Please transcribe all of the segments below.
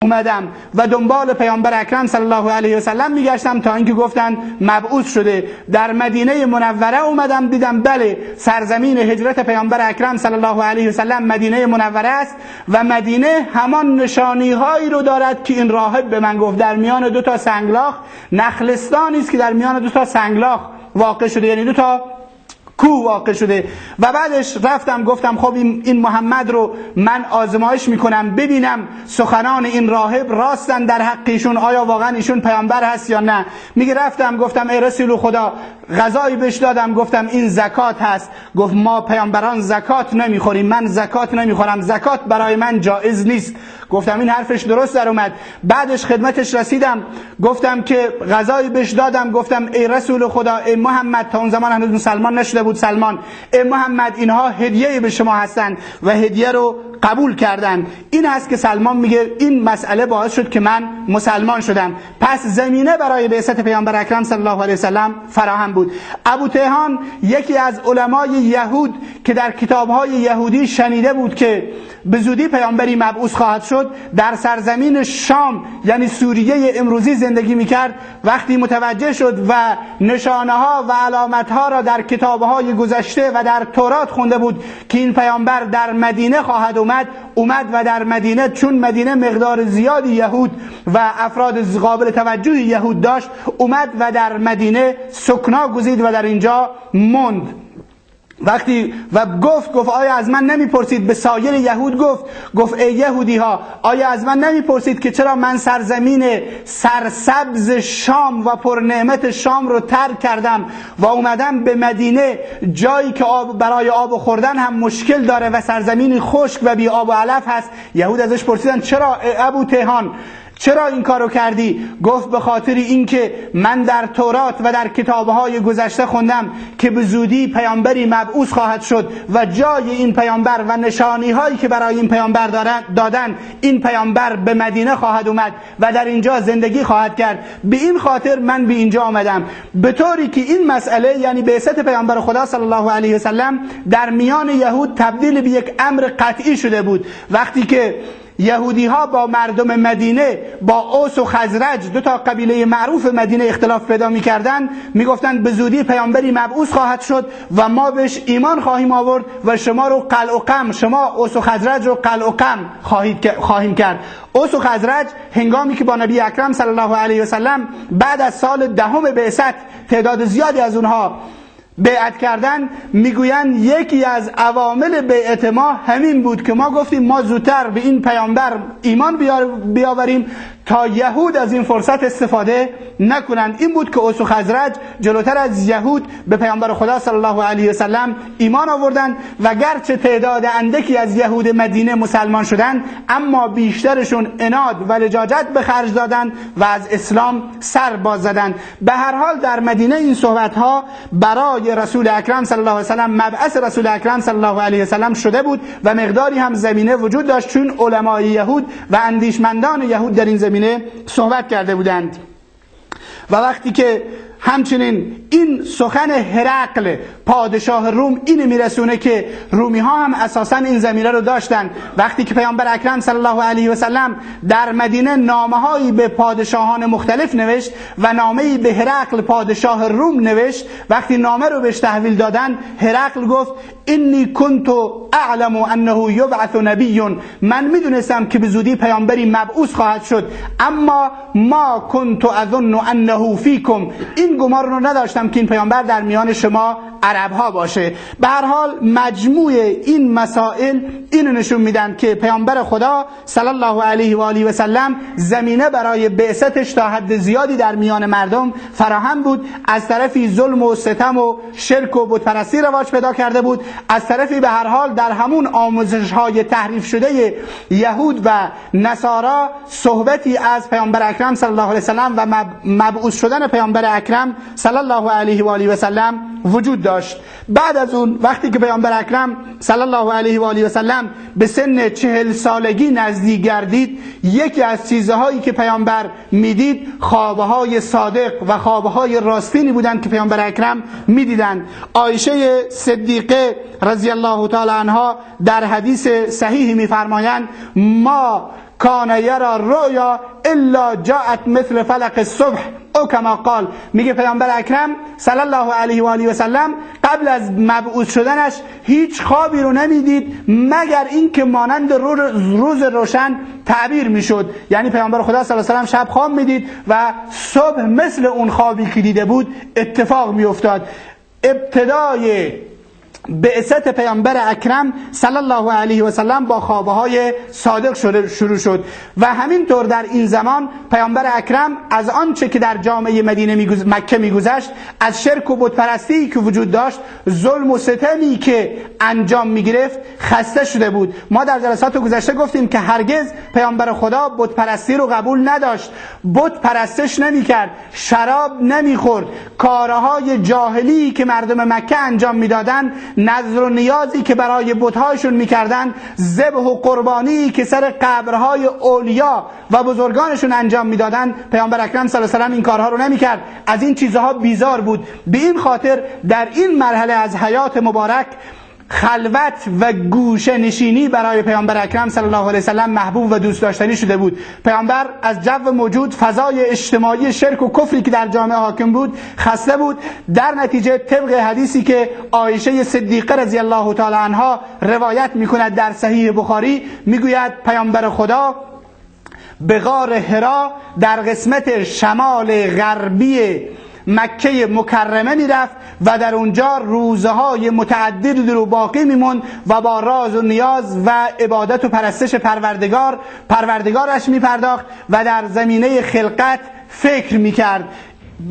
اومدم و دنبال پیامبر اکرم صلی الله علیه و سلم میگشتم تا اینکه گفتن مبعوث شده. در مدینه منوره اومدم دیدم بله سرزمین هجرت پیامبر اکرم صلی الله علیه و سلم مدینه منوره است و مدینه همان نشانی هایی رو دارد که این راهب به من گفت. در میان دو تا سنگلاخ، نخلستانی است که در میان دو تا سنگلاخ واقع شده، یعنی دو تا کوه واقع شده. و بعدش رفتم گفتم خب این محمد رو من آزمایش میکنم ببینم سخنان این راهب راستن در حق ایشون، آیا واقعا ایشون پیامبر هست یا نه. میگه رفتم گفتم ای رسول خدا، غذایی بهش دادم گفتم این زکات هست. گفت ما پیامبران زکات نمیخوریم، من زکات نمیخورم، زکات برای من جایز نیست. گفتم این حرفش درست در اومد. بعدش خدمتش رسیدم گفتم که غذایی بهش دادم گفتم ای رسول خدا، ای محمد، تا اون زمان هنوز مسلمان نشده بود سلمان، ای محمد اینها هدیه به شما هستن و هدیه رو قبول کردن. این هست که سلمان میگه این مسئله باعث شد که من مسلمان شدم. پس زمینه برای بعثت پیامبر اکرم صلی الله علیه وسلم فراهم بود. ابو طیحان یکی از علمای یهود که در کتابهای یهودی شنیده بود که به زودی پیامبری مبعوث خواهد شد، در سرزمین شام یعنی سوریه امروزی زندگی میکرد. وقتی متوجه شد و نشانه ها و علامت ها را در کتابهای گذشته و در تورات خونده بود که این پیامبر در مدینه خواهد اومد و در مدینه، چون مدینه مقدار زیادی یهود و افراد قابل توجه یهود داشت، اومد و در مدینه سکنا گزید و در اینجا موند. وقتی و گفت آیا از من نمیپرسید، به سایر یهود گفت ای یهودی ها، آیا از من نمیپرسید که چرا من سرزمین سرسبز شام و پرنعمت شام رو ترک کردم و اومدم به مدینه، جایی که برای آب خوردن هم مشکل داره و سرزمینی خشک و بی آب و علف هست. یهود ازش پرسیدن چرا ابو طیحان چرا این کارو کردی؟ گفت به خاطر اینکه من در تورات و در کتابهای گذشته خوندم که به زودی پیامبری مبعوث خواهد شد و جای این پیامبر و نشانی هایی که برای این پیامبر دادن، این پیامبر به مدینه خواهد اومد و در اینجا زندگی خواهد کرد. به این خاطر من به اینجا آمدم. به طوری که این مسئله یعنی بعثت پیامبر خدا صلی الله علیه و سلم در میان یهود تبدیل به یک امر قطعی شده بود. وقتی که یهودی ها با مردم مدینه، با اوس و خزرج، دو تا قبیله معروف مدینه اختلاف پیدا می‌کردن، میگفتند به زودی پیامبری مبعوث خواهد شد و ما بهش ایمان خواهیم آورد و شما رو قلع و قم، شما اوس و خزرج رو قلع و قم خواهیم کرد. اوس و خزرج هنگامی که با نبی اکرم صلی الله علیه و سلم بعد از سال دهم بعثت تعداد زیادی از اونها بیعت کردن، میگویند یکی از عوامل بیعت ما همین بود که ما گفتیم ما زودتر به این پیامبر ایمان بیاوریم تا یهود از این فرصت استفاده نکنند. این بود که اوس و خزرج جلوتر از یهود به پیامبر خدا صلی الله علیه و سلم ایمان آوردند و گرچه تعداد اندکی از یهود مدینه مسلمان شدند، اما بیشترشون عناد و لجاجت به خرج دادند و از اسلام سر باز زدند. به هر حال در مدینه این صحبت ها برای رسول اکرم صلی الله علیه و سلم، مبعث رسول اکرم صلی الله علیه و سلم شده بود و مقداری هم زمینه وجود داشت، چون علمای یهود و اندیشمندان یهود در این زمینه صحبت کرده بودند. و وقتی که همچنین این سخن هرقل پادشاه روم این میرسونه که رومی ها هم اساسا این زمینه رو داشتن. وقتی که پیامبر اکرم صلی الله علیه و سلم در مدینه نامه هایی به پادشاهان مختلف نوشت و نامه‌ای به هرقل پادشاه روم نوشت، وقتی نامه رو بهش تحویل دادن، هرقل گفت انی کنت اعلم انه یبعث نبی، من میدونستم که به زودی پیامبری مبعوث خواهد شد، اما ما کنت اظن انه فیکم، این گمان رو نداشتم که این پیامبر در میان شما عرب ها باشه. به هر حال مجموع این مسائل اینو نشون میدن که پیامبر خدا صلی الله علیه و آله و سلم زمینه برای بعثتش تا حد زیادی در میان مردم فراهم بود. از طرفی ظلم و ستم و شرک و بت پرستی رواج پیدا کرده بود، از طرفی به هر حال در همون آموزش های تحریف شده یهود و نصارا صحبتی از پیامبر اکرم صلی الله علیه و سلم و مبعوث شدن پیامبر اکرم صلی الله علیه و آله و سلم وجود داشت. بعد از اون وقتی که پیامبر اکرم صلی الله علیه و آله و سلم به سن 40 سالگی نزدیک گردید، یکی از چیزهایی که پیامبر میدید خوابهای صادق و خوابهای راستینی بودند که پیامبر اکرم میدیدند. عایشه صدیقه رضی الله تعالی عنها در حدیث صحیحی میفرمایند ما کان یرا رؤیا الا جاءت مثل فلق الصبح او کما قال. میگه پیامبر اکرم صلی الله علیه و آله و سلم قبل از مبعوث شدنش هیچ خوابی رو نمیدید مگر اینکه مانند روز روشن تعبیر میشد. یعنی پیامبر خدا صلی الله علیه و سلم شب خواب میدید و صبح مثل اون خوابی که دیده بود اتفاق میافتاد. ابتدای بعثت پیامبر اکرم صلی الله علیه و سلم با خوابهای صادق شروع شد و همینطور در این زمان پیامبر اکرم از آنچه که در جامعه مکه میگذشت، از شرک و بت پرستی که وجود داشت، ظلم و ستمی که انجام میگرفت، خسته شده بود. ما در جلسات گذشته گفتیم که هرگز پیامبر خدا بت پرستی رو قبول نداشت، بت پرستش نمیکرد، شراب نمیخورد، کارهای جاهلی که مردم مکه انجام میدادند، نذر و نیازی که برای بت‌هایشون میکردن، ذبح و قربانی که سر قبرهای اولیا و بزرگانشون انجام میدادن، پیامبر اکرم صلی الله علیه و سلم این کارها رو نمیکرد، از این چیزها بیزار بود. به این خاطر در این مرحله از حیات مبارک خلوت و گوشه نشینی برای پیامبر اکرم صلی الله علیه و سلم محبوب و دوست داشتنی شده بود. پیامبر از جو موجود، فضای اجتماعی شرک و کفری که در جامعه حاکم بود خسته بود. در نتیجه طبق حدیثی که عایشه صدیقه رضی الله تعالی عنها روایت میکند در صحیح بخاری، میگوید پیامبر خدا به غار حرا در قسمت شمال غربی مکه مکرمه میرفت و در اونجا روزهای متعددی رو باقی میموند و با راز و نیاز و عبادت و پرستش پروردگارش میپرداخت و در زمینه خلقت فکر میکرد.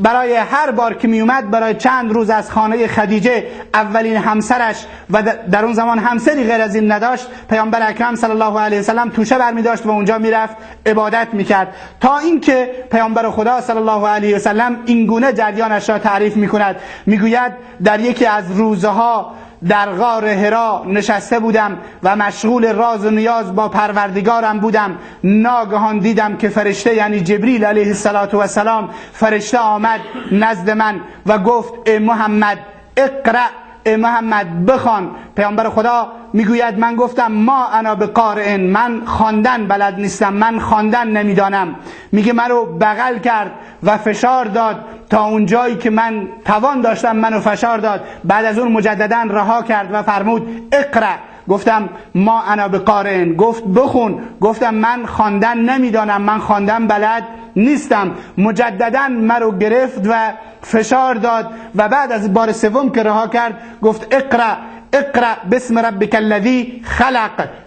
برای هر بار که می اومد برای چند روز از خانه خدیجه، اولین همسرش و در اون زمان همسری غیر از این نداشت، پیامبر اکرم صلی الله علیه و سلم توشه برمی داشت و اونجا میرفت عبادت میکرد، تا اینکه پیامبر خدا صلی الله علیه و سلم این گونه جریانش را تعریف میکند. میگوید در یکی از روزها در غار حرا نشسته بودم و مشغول راز و نیاز با پروردگارم بودم، ناگهان دیدم که فرشته، یعنی جبریل علیه السلام، فرشته آمد نزد من و گفت ای محمد اقرأ، ای محمد بخوان. پیامبر خدا میگوید من گفتم ما انا بقارئ، من خواندن بلد نیستم، من خواندن نمیدانم. میگه منو بغل کرد و فشار داد تا اون جایی که من توان داشتم منو فشار داد. بعد از اون مجددا رها کرد و فرمود اقرأ. گفتم ما انا بقارئ، گفت بخون. گفتم من خواندن نمیدانم، من خواندن بلد نیستم. مجددا مرا گرفت و فشار داد و بعد از بار سوم که رها کرد گفت اقرأ اقرأ بسم ربک الذی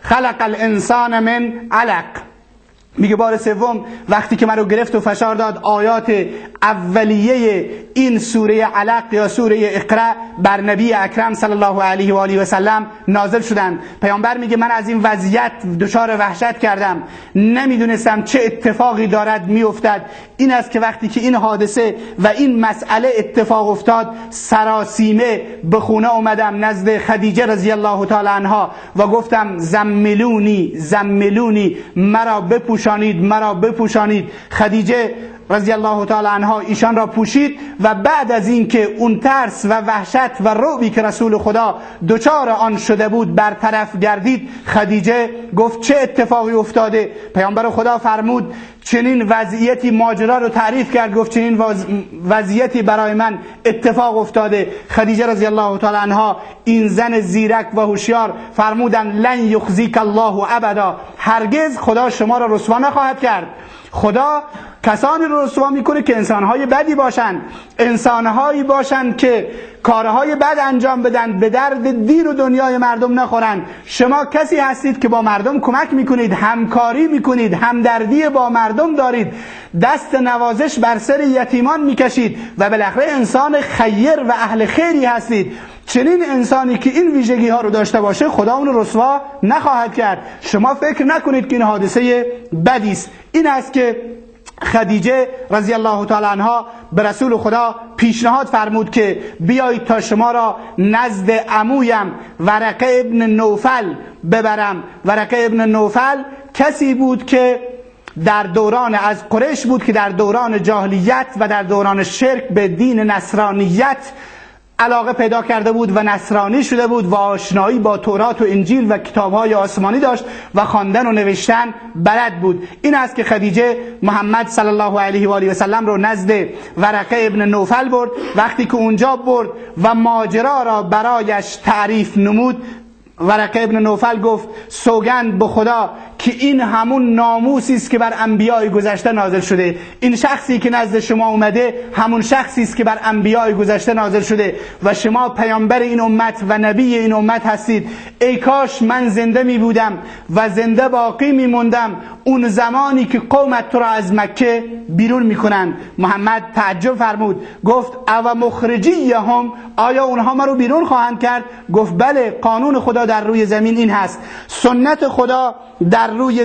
خلق الانسان من علق. میگه بار سوم وقتی که منو گرفت و فشار داد، آیات اولیه این سوره علق یا سوره اقرأ بر نبی اکرم صلی الله علیه و آله و سلم نازل شدند. پیامبر میگه من از این وضعیت دچار وحشت کردم، نمیدونستم چه اتفاقی دارد میافتد. این است که وقتی که این حادثه و این مسئله اتفاق افتاد، سراسیمه به خونه اومدم نزد خدیجه رضی الله تعالی عنها و گفتم زملونی مرا بپوشانید. خدیجه رضی الله تعالی عنها ایشان را پوشید و بعد از این که اون ترس و وحشت و رعبی که رسول خدا دچار آن شده بود برطرف گردید، خدیجه گفت چه اتفاقی افتاده؟ پیامبر خدا فرمود چنین وضعیتی، ماجرا رو تعریف کرد، گفت چنین وضعیتی برای من اتفاق افتاده. خدیجه رضی الله تعالی عنها، این زن زیرک و هوشیار، فرمودن لن یخزیک الله ابدا، هرگز خدا شما را رسوا نخواهد کرد. خدا کسانی رو رسوا میکنه که انسانهای بدی باشن، انسانهایی باشن که کارهای بد انجام بدن، به درد دین و دنیای مردم نخورن. شما کسی هستید که با مردم کمک میکنید، همکاری میکنید، همدردی با مردم دارید، دست نوازش بر سر یتیمان میکشید و بالاخره انسان خیر و اهل خیری هستید. چنین انسانی که این ویژگی ها رو داشته باشه، خدا اون رو رسوا نخواهد کرد. شما فکر نکنید که این حادثه بدی است. این است که خدیجه رضی الله تعالی عنها به رسول خدا پیشنهاد فرمود که بیایید تا شما را نزد عمویم ورقه ابن نوفل ببرم. ورقه ابن نوفل کسی بود که در دوران از قریش بود که در دوران جاهلیت و در دوران شرک به دین نصرانیت علاقه پیدا کرده بود و نصرانی شده بود و آشنایی با تورات و انجیل و کتاب‌های آسمانی داشت و خواندن و نوشتن بلد بود. این است که خدیجه محمد صلی الله علیه و آله و سلم رو نزد ورقه ابن نوفل برد. وقتی که اونجا برد و ماجرا را برایش تعریف نمود، ورقه ابن نوفل گفت سوگند به خدا که این همون ناموسی است که بر انبیای گذشته نازل شده. این شخصی که نزد شما اومده همون شخصی است که بر انبیای گذشته نازل شده و شما پیامبر این امت و نبی این امت هستید. ای کاش من زنده می بودم و زنده باقی می موندم اون زمانی که قومت تو را از مکه بیرون میکنن. محمد تعجب فرمود، گفت او مخرجیهم، آیا اونها ما رو بیرون خواهند کرد؟ گفت بله، قانون خدا در روی زمین این هست، سنت خدا در روی